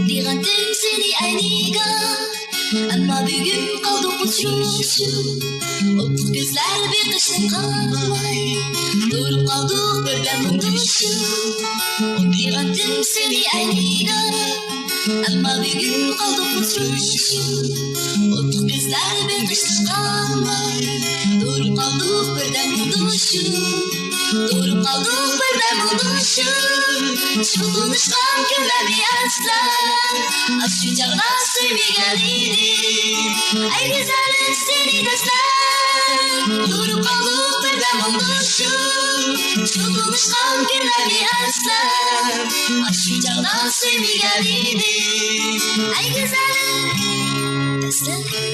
Direndim seni ayniga ama bir gün kaldım uçuşum. Oturup gözler bir kışın kalmay durup kaldık birden unutuşum. Direndim seni ayniga ama bir gün kaldım uçuşum. Oturup gözler bir kışın kalmay durup kaldık birden unutuşum. Durup kaldık birden unutuşum. Şu konuşkan günlerdi aslan Aşkı çağlar sevgileriydi Ay güzelim seni desler Durup kaldık birden unutuşum. Şu konuşkan günlerdi aslan Aşkı çağlar sevgileriydi Ay güzelim desler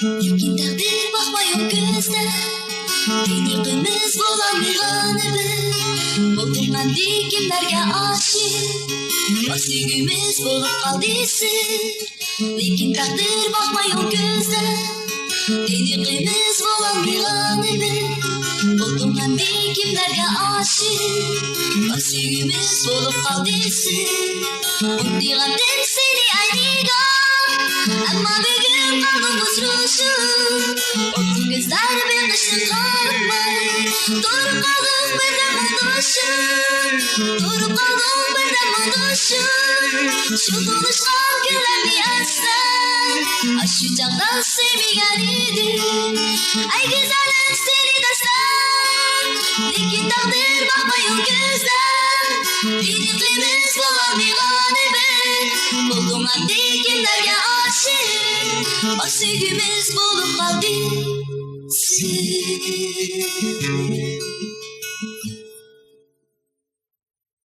Yakin takdir bakmayın gözler Beni kırmızı olan bir anımı Buldurman dikimlerge aşık Bastigimiz bulup kaldıysa Lakin takdir bakmayın gözler Beni kırmızı olan bir anımı Buldurman dikimlerge aşık Bastigimiz bulup kaldıysa Direndim seni ayniga ama bir gün kaldım uçuşum. Oturup gözler bir kışın kalmay durup kaldım birden unutuşum. Durup kaldım birden unutuşum. Şu konuşkan günlerdi aslan Aşkı çağdan sevgileriydi Ay güzelim seni desler Lakin takdir bakmayın gözler Birliğimiz bulan bir anımı Buldum hadi kimlerge aşık Bak sevgimiz bulup kaldı